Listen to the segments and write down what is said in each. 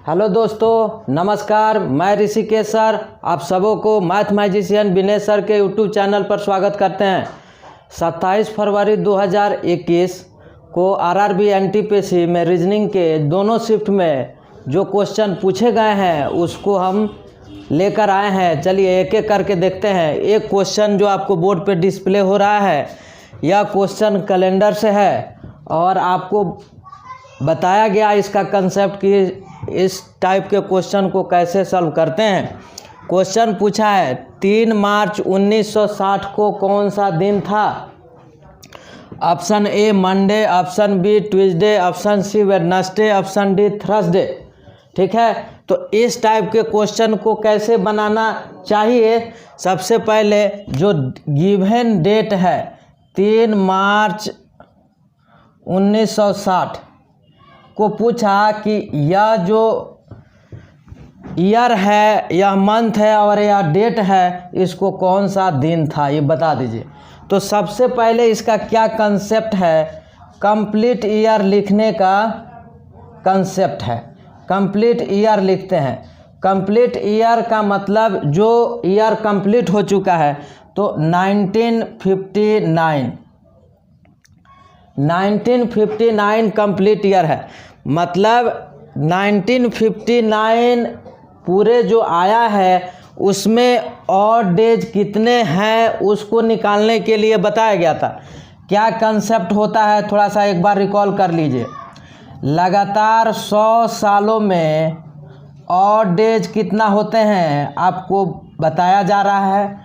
Hello दोस्तों, नमस्कार। मैं ऋषिकेश सर आप सबों को मैथ मैजिशियन विनेश सर के यूट्यूब चैनल पर स्वागत करते हैं। 27 फरवरी 2021 को आरआरबी एनटीपीसी में रीजनिंग के दोनों शिफ्ट में जो क्वेश्चन पूछे गए हैं उसको हम लेकर आए हैं। चलिए एक एक करके देखते हैं। एक क्वेश्चन जो आपको बोर्ड पे डिस्प्ले हो रहा है, यह क्वेश्चन कैलेंडर से है और आपको बताया गया इसका कंसेप्ट कि इस टाइप के क्वेश्चन को कैसे सॉल्व करते हैं। क्वेश्चन पूछा है 3 मार्च 1960 को कौन सा दिन था। Option a Monday, option b Tuesday, option c Wednesday, option d Thursday. ठीक है, तो इस टाइप के क्वेश्चन को कैसे बनाना चाहिए। सबसे पहले जो गिवन डेट है 3 मार्च 1960 को पूछा कि यह जो ईयर है, यह मंथ है और यह डेट है, इसको कौन सा दिन था ये बता दीजिए। तो सबसे पहले इसका क्या कंसेप्ट है, कंप्लीट ईयर लिखने का कंसेप्ट है। कंप्लीट ईयर लिखते हैं। कंप्लीट ईयर का मतलब जो ईयर कंप्लीट हो चुका है, तो 1959 कंप्लीट ईयर है। मतलब 1959 पूरे जो आया है उसमें और डेज कितने हैं उसको निकालने के लिए बताया गया था। क्या कंसेप्ट होता है थोड़ा सा एक बार रिकॉल कर लीजिए। लगातार 100 सालों में और डेज कितना होते हैं आपको बताया जा रहा है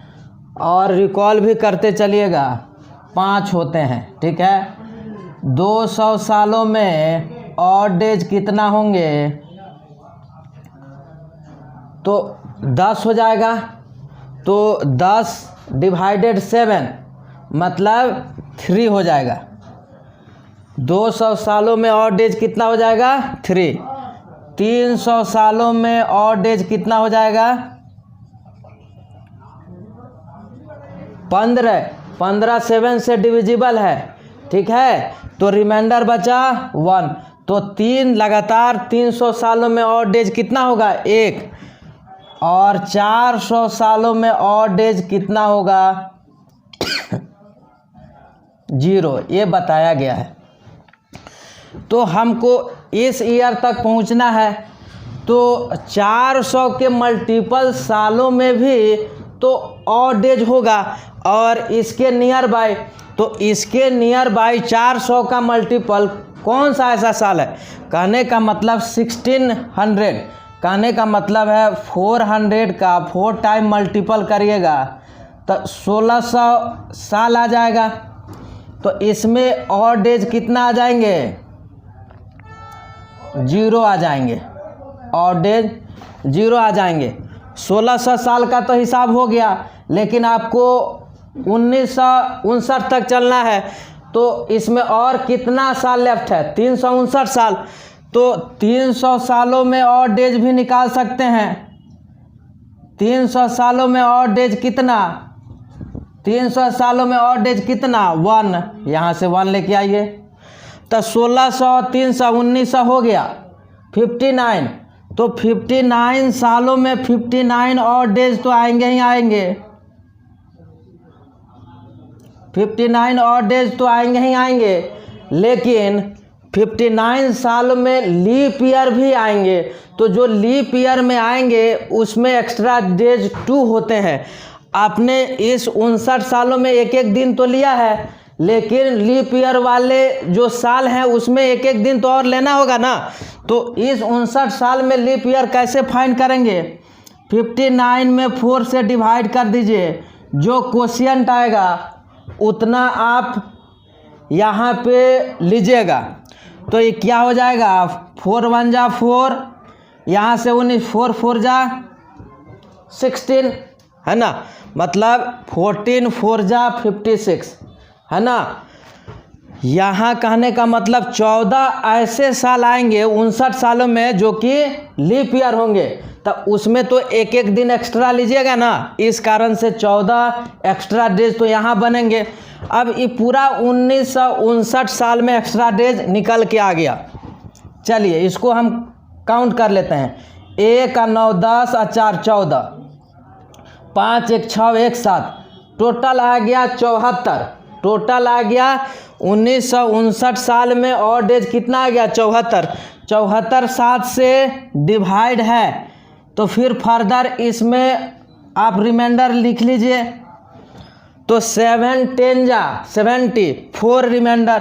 और रिकॉल भी करते चलिएगा। 5 होते हैं। ठीक है, 200 सालों में और डेज कितना होंगे, तो 10 हो जाएगा। तो 10 डिवाइडेड 7 मतलब 3 हो जाएगा। 200 सालों में और डेज कितना हो जाएगा 3। 300 सालों में और डेज कितना हो जाएगा 15 7 से डिविजिबल है। ठीक है, तो रिमाइंडर बचा 1। तो 3 लगातार 300 सालों में और डेज कितना होगा 1 और 400 सालों में और डेज कितना होगा 0, ये बताया गया है। तो हमको इस ईयर तक पहुंचना है, तो 400 के मल्टीपल सालों में भी तो और डेज होगा और इसके नियर बाय, तो इसके नियर बाय 400 का मल्टीपल कौन सा ऐसा साल है। कहने का मतलब 1600, कहने का मतलब है 400 का 4 टाइम मल्टीपल करिएगा तो 1600 साल आ जाएगा। तो इसमें और डेज कितना आ जाएंगे 0 आ जाएंगे, और डेज 0 आ जाएंगे। 1600 साल का तो हिसाब हो गया, लेकिन आपको 1959 तक चलना है, तो इसमें और कितना साल लेफ्ट है 359 साल। तो 300 सालों में और डेज भी निकाल सकते हैं। 300 सालों में और डेज कितना, 300 सालों में और डेज कितना 1, यहाँ से 1 लेके आइए। तो 1600 300 1900 हो गया 59। तो 59 सालों में 59 और डेज तो आएंगे ही आएंगे। 59 और डेज तो आएंगे ही आएंगे, लेकिन 59 साल में लीप ईयर भी आएंगे। तो जो लीप ईयर में आएंगे उसमें एक्स्ट्रा डेज 2 होते हैं। आपने इस 59 सालों में एक एक दिन तो लिया है, लेकिन लीप ईयर वाले जो साल हैं उसमें एक एक दिन तो और लेना होगा ना। तो इस 59 साल में लीप ईयर कैसे फाइंड करेंगे, 59 में 4 से डिवाइड कर दीजिए। जो क्वोशिएंट आएगा उतना आप यहाँ पे लीजिएगा। तो ये क्या हो जाएगा 4 1 जा 4, यहाँ से 19 4 4 जा 16 है ना, मतलब 14 4 जा 56 है ना। यहाँ कहने का मतलब 14 ऐसे साल आएंगे 59 सालों में जो कि लीप ईयर होंगे, तब उसमें तो एक एक दिन एक्स्ट्रा लीजिएगा ना। इस कारण से 14 एक्स्ट्रा डेज तो यहाँ बनेंगे। अब ये पूरा 1959 साल में एक्स्ट्रा डेज निकल के आ गया। चलिए इसको हम काउंट कर लेते हैं। 1 और 9 10 और 4 14, 5 1 6 1 7, टोटल आ गया 74। टोटल आ गया 1959 साल में ऑड डेज कितना आ गया 74। 74 7 से डिवाइड है, तो फिर फर्दर इसमें आप रिमाइंडर लिख लीजिए। तो 7 10 जा 70, 4 रिमाइंडर।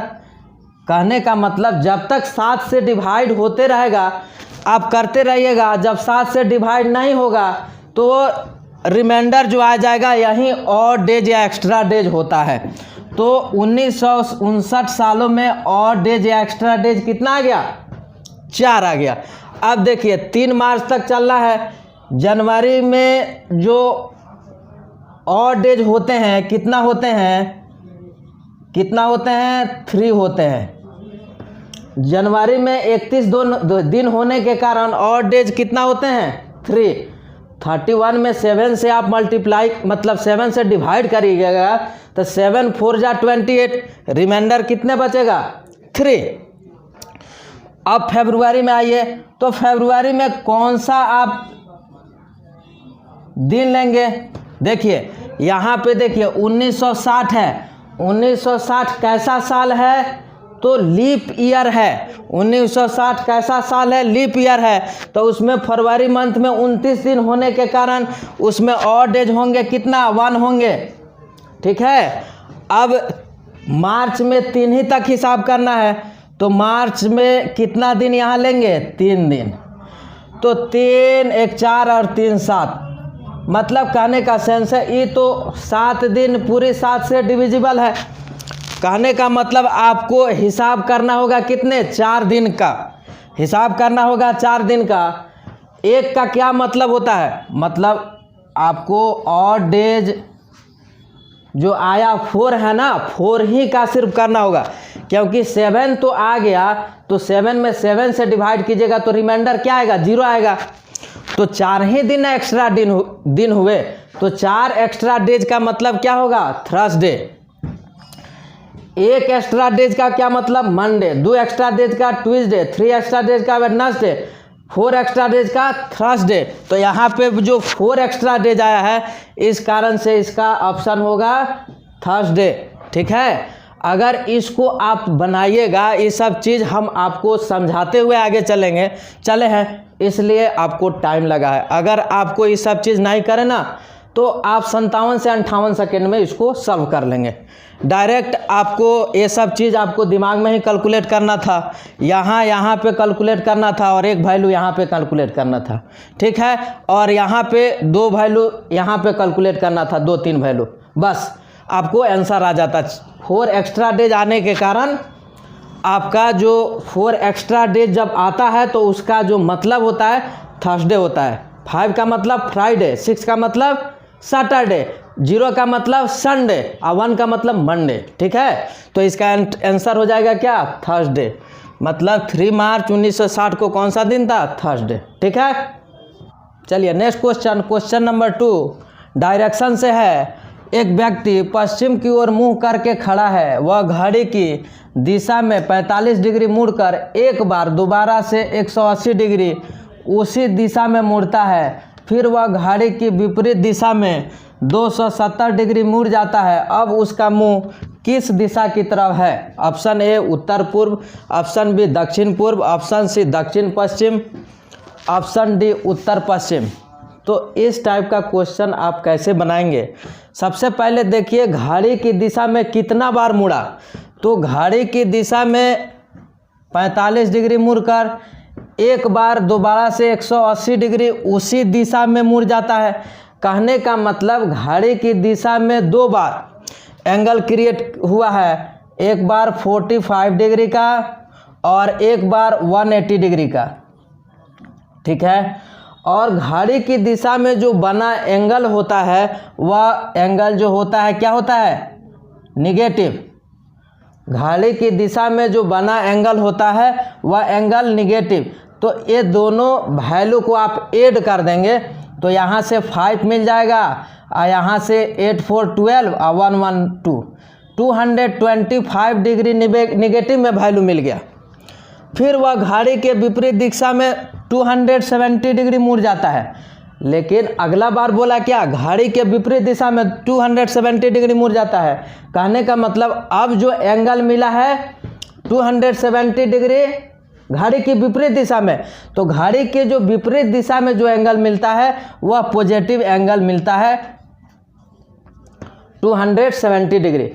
कहने का मतलब जब तक 7 से डिवाइड होते रहेगा आप करते रहिएगा, जब 7 से डिवाइड नहीं होगा तो रिमाइंडर जो आ जाएगा यही ऑड डेज या एक्स्ट्रा डेज होता है। तो 1959 सालों में ऑड डेज या एक्स्ट्रा डेज कितना आ गया 4 आ गया। अब देखिए 3 मार्च तक चल रहा है। जनवरी में जो ऑड डेज होते हैं कितना होते हैं 3 होते हैं। जनवरी में 31 दिन होने के कारण ऑड डेज कितना होते हैं 3। 31 में 7 से आप मल्टीप्लाई मतलब 7 से डिवाइड करिएगा तो 7 4 जा 28, रिमाइंडर कितने बचेगा 3। अब फरवरी में आइए, तो फरवरी में कौन सा आप दिन लेंगे। देखिए यहाँ पे देखिए 1960 है। 1960 कैसा साल है तो लीप ईयर है। 1960 कैसा साल है लीप ईयर है। तो उसमें फरवरी मंथ में 29 दिन होने के कारण उसमें ऑड डेज होंगे कितना 1 होंगे। ठीक है। अब मार्च में 3 ही तक हिसाब करना है, तो मार्च में कितना दिन यहाँ लेंगे 3 दिन। तो 3 1 4 और 3 7, मतलब कहने का सेंस है ये तो 7 दिन पूरी 7 से डिविजिबल है। कहने का मतलब आपको हिसाब करना होगा कितने 4 दिन का हिसाब करना होगा 4 दिन का। एक का क्या मतलब होता है, मतलब आपको ऑड डेज जो आया 4 है ना 4 ही का सिर्फ करना होगा, क्योंकि 7 तो आ गया तो 7 में 7 से डिवाइड कीजिएगा तो रिमाइंडर क्या आएगा 0 आएगा। तो 4 ही दिन एक्स्ट्रा दिन हुए, तो 4 एक्स्ट्रा डेज का मतलब क्या होगा थर्सडे। 1 एक्स्ट्रा डेज का क्या मतलब मंडे, 2 एक्स्ट्रा डेज का ट्यूसडे, 3 एक्स्ट्रा डेज का वेडनेसडे, 4 एक्स्ट्रा डेज का थर्सडे। तो यहाँ पे जो 4 एक्स्ट्रा डेज आया है इस कारण से इसका ऑप्शन होगा थर्सडे। ठीक है। अगर इसको आप बनाइएगा, ये सब चीज़ हम आपको समझाते हुए आगे चले हैं, इसलिए आपको टाइम लगा है। अगर आपको ये सब चीज़ नहीं करे ना तो आप 57 से 58 सेकेंड में इसको सॉल्व कर लेंगे। डायरेक्ट आपको ये सब चीज़ आपको दिमाग में ही कैलकुलेट करना था, यहाँ पे कैलकुलेट करना था और एक वैल्यू यहाँ पे कैलकुलेट करना था। ठीक है। और यहाँ पे 2 वैल्यू यहाँ पे कैलकुलेट करना था, 2-3 वैल्यू, बस आपको आंसर आ जाता। 4 एक्स्ट्रा डेज आने के कारण आपका जो 4 एक्स्ट्रा डेज जब आता है तो उसका जो मतलब होता है थर्सडे होता है। 5 का मतलब फ्राइडे, 6 का मतलब सैटरडे, 0 का मतलब संडे और 1 का मतलब मंडे। ठीक है। तो इसका आंसर हो जाएगा क्या थर्सडे। मतलब 3 मार्च 1960 को कौन सा दिन था थर्सडे। ठीक है। चलिए नेक्स्ट क्वेश्चन नंबर 2 डायरेक्शन से है। एक व्यक्ति पश्चिम की ओर मुंह करके खड़ा है, वह घड़ी की दिशा में 45 डिग्री मुड़कर एक बार दोबारा से 180 डिग्री उसी दिशा में मुड़ता है, फिर वह घड़ी की विपरीत दिशा में 270 डिग्री मुड़ जाता है। अब उसका मुंह किस दिशा की तरफ है। ऑप्शन ए उत्तर पूर्व, ऑप्शन बी दक्षिण पूर्व, ऑप्शन सी दक्षिण पश्चिम, ऑप्शन डी उत्तर पश्चिम। तो इस टाइप का क्वेश्चन आप कैसे बनाएंगे। सबसे पहले देखिए घड़ी की दिशा में कितना बार मुड़ा, तो घड़ी की दिशा में 45 डिग्री मुड़कर एक बार दोबारा से 180 डिग्री उसी दिशा में मुड़ जाता है। कहने का मतलब घड़ी की दिशा में 2 बार एंगल क्रिएट हुआ है, एक बार 45 डिग्री का और एक बार 180 डिग्री का। ठीक है। और घड़ी की दिशा में जो बना एंगल होता है वह एंगल जो होता है क्या होता है निगेटिव। घड़ी की दिशा में जो बना एंगल होता है वह एंगल निगेटिव। तो ये दोनों वैल्यू को आप ऐड कर देंगे तो यहाँ से 5 मिल जाएगा और यहाँ से 8 4 12 और 1 1 2 225 डिग्री निगेटिव में वैल्यू मिल गया। फिर वह घड़ी के विपरीत दिशा में 270 डिग्री मुड़ जाता है। लेकिन अगला बार बोला क्या, घड़ी के विपरीत दिशा में 270 डिग्री मुड़ जाता है। कहने का मतलब अब जो एंगल मिला है 270 डिग्री घड़ी की विपरीत दिशा में, तो घड़ी के जो विपरीत दिशा में जो एंगल मिलता है वह पॉजिटिव एंगल मिलता है 270 डिग्री।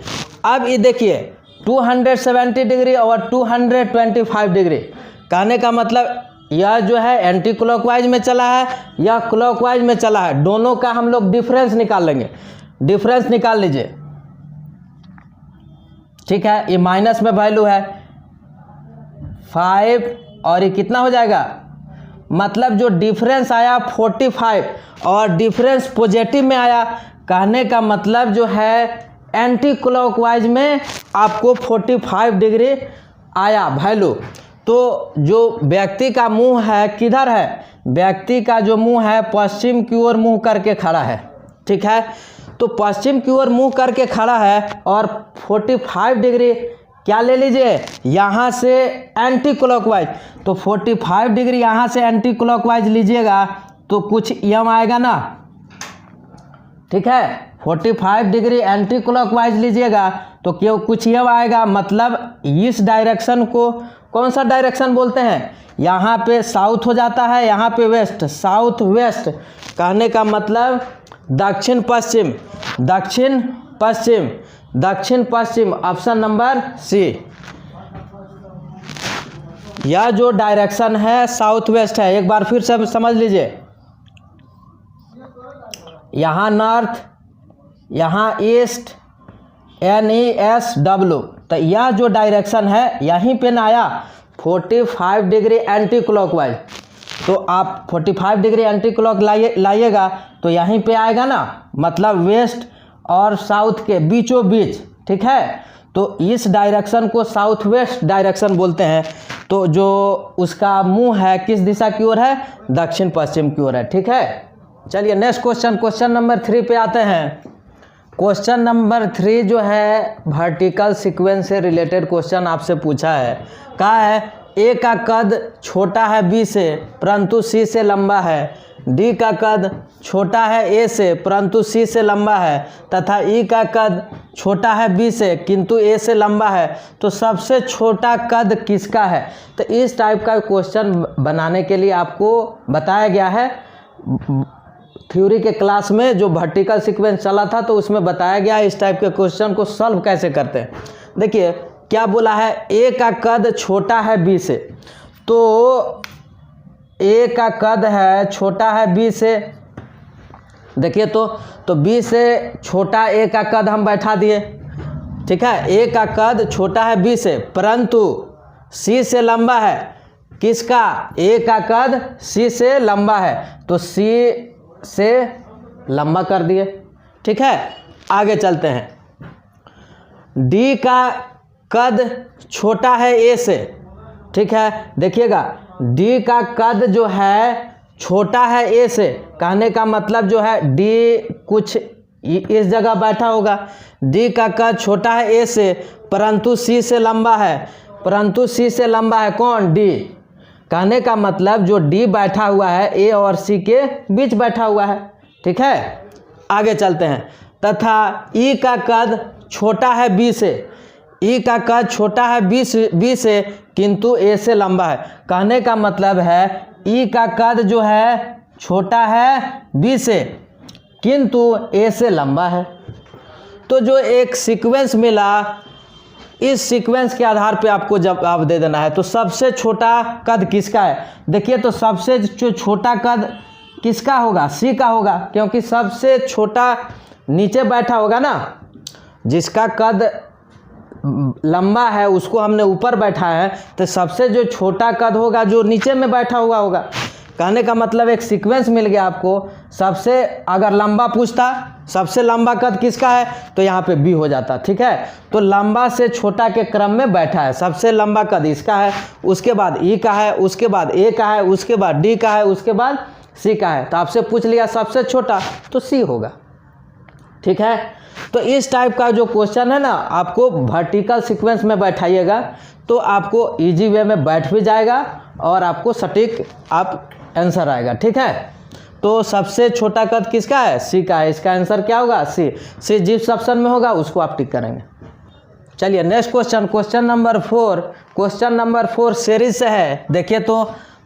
अब ये देखिए 270 डिग्री और 225 डिग्री, कहने का मतलब यह जो है एंटी क्लॉकवाइज में चला है, यह क्लॉकवाइज में चला है। दोनों का हम लोग डिफरेंस निकाल लेंगे। डिफरेंस निकाल लीजिए, ठीक है। ये माइनस में वैल्यू है 5 और ये कितना हो जाएगा, मतलब जो डिफरेंस आया 45 और डिफरेंस पॉजिटिव में आया। कहने का मतलब जो है एंटी क्लॉकवाइज में आपको 45 डिग्री आया वैल्यू। तो जो व्यक्ति का मुंह है किधर है, व्यक्ति का जो मुंह है पश्चिम की ओर मुंह करके खड़ा है, ठीक है। तो पश्चिम की ओर मुंह करके खड़ा है और 45 डिग्री क्या ले लीजिए यहाँ से एंटी क्लॉकवाइज, तो 45 डिग्री यहाँ से एंटी क्लॉकवाइज लीजिएगा तो कुछ यम आएगा ना, ठीक है। 45 डिग्री एंटी क्लॉकवाइज लीजिएगा तो क्यों कुछ यम आएगा, मतलब इस डायरेक्शन को कौन सा डायरेक्शन बोलते हैं, यहाँ पे साउथ हो जाता है, यहाँ पे वेस्ट, साउथ वेस्ट। कहने का मतलब दक्षिण पश्चिम, दक्षिण पश्चिम, दक्षिण पश्चिम, ऑप्शन नंबर सी। यह जो डायरेक्शन है साउथ वेस्ट है। एक बार फिर से समझ लीजिए, यहाँ नॉर्थ, यहाँ ईस्ट, NESW, तो यह जो डायरेक्शन है यहीं पे ना आया 45 डिग्री एंटी क्लॉकवाइज। तो आप 45 डिग्री एंटी क्लॉक लाइएगा तो यहीं पे आएगा ना, मतलब वेस्ट और साउथ के बीचों बीच, ठीक है। तो इस डायरेक्शन को साउथ वेस्ट डायरेक्शन बोलते हैं। तो जो उसका मुंह है किस दिशा की ओर है, दक्षिण पश्चिम की ओर है, ठीक है। चलिए नेक्स्ट क्वेश्चन, क्वेश्चन नंबर 3 पे आते हैं। क्वेश्चन नंबर 3 जो है वर्टिकल सीक्वेंस से रिलेटेड क्वेश्चन आपसे पूछा है। कहा है ए का कद छोटा है बी से परंतु सी से लंबा है, डी का कद छोटा है ए से परंतु सी से लंबा है, तथा ई का कद छोटा है बी से किंतु ए से लंबा है, तो सबसे छोटा कद किसका है। तो इस टाइप का क्वेश्चन बनाने के लिए आपको बताया गया है। थ्योरी के क्लास में जो वर्टिकल सीक्वेंस चला था तो उसमें बताया गया इस टाइप के क्वेश्चन को सॉल्व कैसे करते हैं। देखिए क्या बोला है, ए का कद छोटा है बी से, तो ए का कद है छोटा है बी से। देखिए तो बी से छोटा ए का कद हम बैठा दिए, ठीक है। ए का कद छोटा है बी से परंतु सी से लंबा है, किसका, ए का कद सी से लंबा है, तो सी से लंबा कर दिए, ठीक है। आगे चलते हैं। डी का कद छोटा है ए से, ठीक है। देखिएगा डी का कद जो है छोटा है ए से, कहने का मतलब जो है डी कुछ इस जगह बैठा होगा। डी का कद छोटा है ए से परंतु सी से लंबा है, परंतु सी से लंबा है कौन, डी। कहने का मतलब जो डी बैठा हुआ है ए और सी के बीच बैठा हुआ है, ठीक है। आगे चलते हैं। तथा ई का कद छोटा है बी से, ई का कद छोटा है बी से किंतु ए से लंबा है। कहने का मतलब है ई का कद जो है छोटा है बी से किंतु ए से लंबा है। तो जो एक सीक्वेंस मिला, इस सीक्वेंस के आधार पे आपको जवाब दे देना है। तो सबसे छोटा कद किसका है, देखिए तो सबसे जो छोटा कद किसका होगा, सी का होगा, क्योंकि सबसे छोटा नीचे बैठा होगा ना, जिसका कद लंबा है उसको हमने ऊपर बैठा है, तो सबसे जो छोटा कद होगा जो नीचे में बैठा हुआ होगा। कहने का मतलब एक सीक्वेंस मिल गया आपको। सबसे अगर लंबा पूछता सबसे लंबा कद किसका है तो यहाँ पे बी हो जाता, ठीक है। तो लंबा से छोटा के क्रम में बैठा है, सबसे लंबा कद इसका है, उसके बाद ई का है, उसके बाद ए का है, उसके बाद डी का है, उसके बाद सी का है। तो आपसे पूछ लिया सबसे छोटा तो सी होगा, ठीक है। तो इस टाइप का जो क्वेश्चन है ना आपको वर्टिकल सीक्वेंस में बैठाइएगा तो आपको इजी वे में बैठ भी जाएगा और आपको सटीक आप आंसर आएगा। ठीक है, तो सबसे छोटा कद किसका है? सी का है। इसका आंसर क्या होगा? सी। सी जिस ऑप्शन में होगा उसको आप टिक करेंगे। चलिए next question, question number 4। Question number 4 series से है। देखिए तो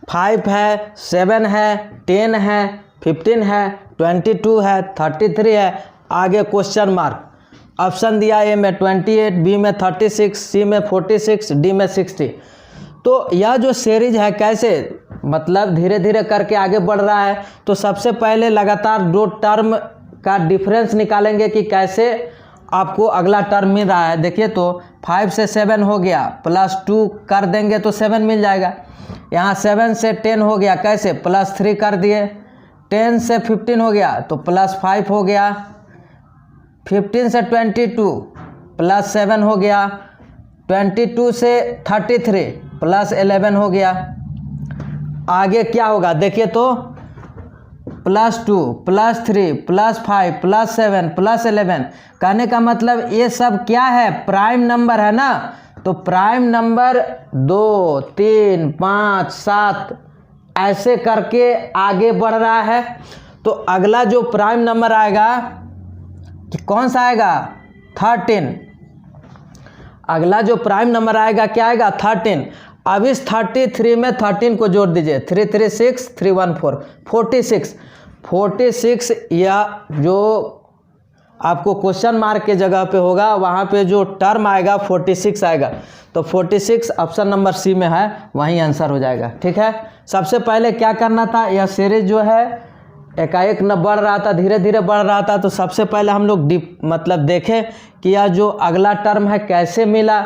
5 है, 7 है, 10 है, 15 है, 22 है, 33 है, आगे क्वेश्चन मार्क। ऑप्शन दिया ए में 28, बी में 36, सी में 46, डी में 60। तो यह जो सीरीज है कैसे, मतलब धीरे धीरे करके आगे बढ़ रहा है। तो सबसे पहले लगातार दो टर्म का डिफरेंस निकालेंगे कि कैसे आपको अगला टर्म मिल रहा है। देखिए तो 5 से 7 हो गया, +2 कर देंगे तो 7 मिल जाएगा। यहाँ 7 से 10 हो गया, कैसे? +3 कर दिए। 10 से 15 हो गया तो +5 हो गया। 15 से 22 +7 हो गया। 22 से 33 +11 हो गया। आगे क्या होगा? देखिए तो +2 +3 +5 +7 +11। कहने का मतलब ये सब क्या है? प्राइम नंबर है ना। तो प्राइम नंबर 2 3 5 7 ऐसे करके आगे बढ़ रहा है। तो अगला जो प्राइम नंबर आएगा कि कौन सा आएगा? 13। अगला जो प्राइम नंबर आएगा क्या आएगा? 13। अब इस 33 में 13 को जोड़ दीजिए। 3 3 6 3 1 4 46। 46 या जो आपको क्वेश्चन मार्क के जगह पे होगा वहाँ पे जो टर्म आएगा 46 आएगा। तो 46 ऑप्शन नंबर सी में है, वहीं आंसर हो जाएगा। ठीक है, सबसे पहले क्या करना था? यह सीरीज जो है एकाएक न बढ़ रहा था, धीरे धीरे बढ़ रहा था। तो सबसे पहले हम लोग मतलब देखें कि यह जो अगला टर्म है कैसे मिला।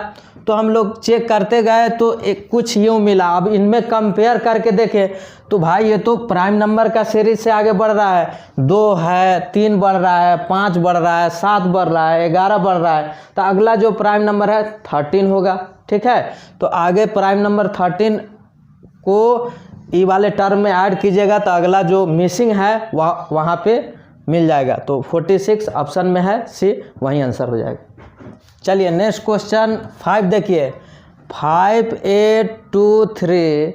तो हम लोग चेक करते गए तो एक कुछ यूँ मिला। अब इनमें कंपेयर करके देखें तो भाई ये तो प्राइम नंबर का सीरीज से आगे बढ़ रहा है। 2 है, 3 बढ़ रहा है, 5 बढ़ रहा है, 7 बढ़ रहा है, 11 बढ़ रहा है। तो अगला जो प्राइम नंबर है 13 होगा। ठीक है, तो आगे प्राइम नंबर 13 को ई वाले टर्म में ऐड कीजिएगा तो अगला जो मिसिंग है वहाँ पे मिल जाएगा। तो 46 ऑप्शन में है, सी वहीं आंसर हो जाएगा। चलिए नेक्स्ट क्वेश्चन 5 देखिए। 5 8 2 3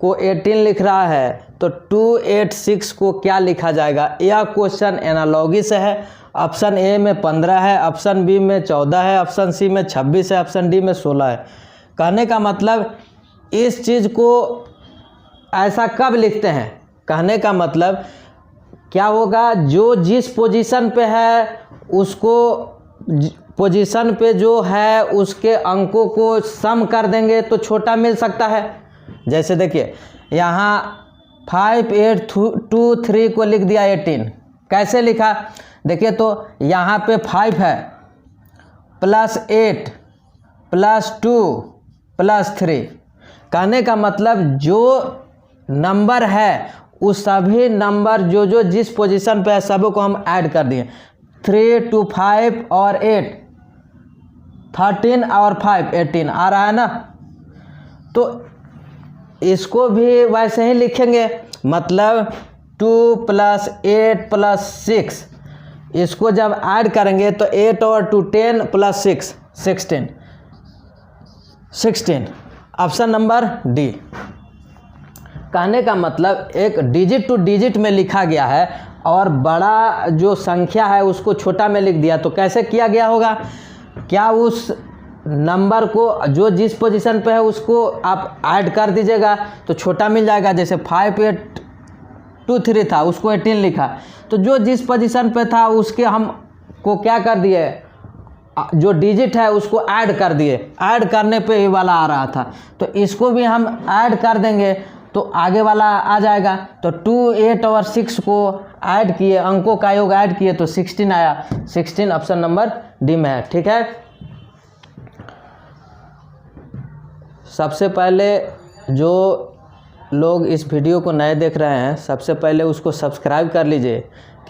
को 18 लिख रहा है तो 2 8 6 को क्या लिखा जाएगा? यह क्वेश्चन एनालॉगी से है। ऑप्शन ए में 15 है, ऑप्शन बी में 14 है, ऑप्शन सी में 26 है, ऑप्शन डी में 16 है। कहने का मतलब इस चीज़ को ऐसा कब लिखते हैं? कहने का मतलब क्या होगा? जो जिस पोजीशन पे है उसको पोजीशन पे जो है उसके अंकों को सम कर देंगे तो छोटा मिल सकता है। जैसे देखिए यहाँ 5 8 2 3 को लिख दिया 18। कैसे लिखा? देखिए तो यहाँ पे 5 है, +8 +2 +3। कहने का मतलब जो नंबर है उस सभी नंबर जो जिस पोजीशन पे है सभी को हम ऐड कर दिए। 3 2 5 और 8 13 और 5 18 आ रहा है ना। तो इसको भी वैसे ही लिखेंगे, मतलब 2 + 8 + 6 इसको जब ऐड करेंगे तो 8 और 2 10 + 6 16 ऑप्शन नंबर डी। कहने का मतलब एक डिजिट टू डिजिट में लिखा गया है और बड़ा जो संख्या है उसको छोटा में लिख दिया। तो कैसे किया गया होगा? क्या उस नंबर को जो जिस पोजीशन पे है उसको आप ऐड कर दीजिएगा तो छोटा मिल जाएगा। जैसे 5 8 2 3 था, उसको 18 लिखा, तो जो जिस पोजीशन पे था उसके हम को क्या कर दिए, जो डिजिट है उसको ऐड कर दिए। ऐड करने पे ये वाला आ रहा था, तो इसको भी हम ऐड कर देंगे तो आगे वाला आ जाएगा। तो 2 8 और 6 को ऐड किए, अंकों का योग ऐड किए तो 16 आया। 16 ऑप्शन नंबर डी में है। ठीक है, सबसे पहले जो लोग इस वीडियो को नए देख रहे हैं सबसे पहले उसको सब्सक्राइब कर लीजिए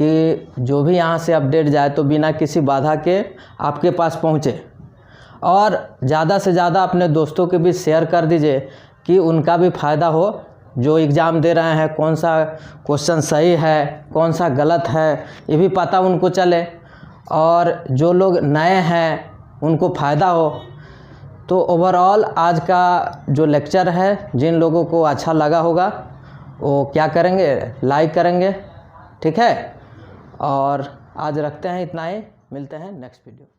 कि जो भी यहाँ से अपडेट जाए तो बिना किसी बाधा के आपके पास पहुँचे, और ज़्यादा से ज़्यादा अपने दोस्तों के बीच शेयर कर दीजिए कि उनका भी फ़ायदा हो। जो एग्ज़ाम दे रहे हैं कौन सा क्वेश्चन सही है कौन सा गलत है ये भी पता उनको चले, और जो लोग नए हैं उनको फ़ायदा हो। तो ओवरऑल आज का जो लेक्चर है, जिन लोगों को अच्छा लगा होगा वो क्या करेंगे, लाइक करेंगे, ठीक है। और आज रखते हैं इतना ही, मिलते हैं नेक्स्ट वीडियो।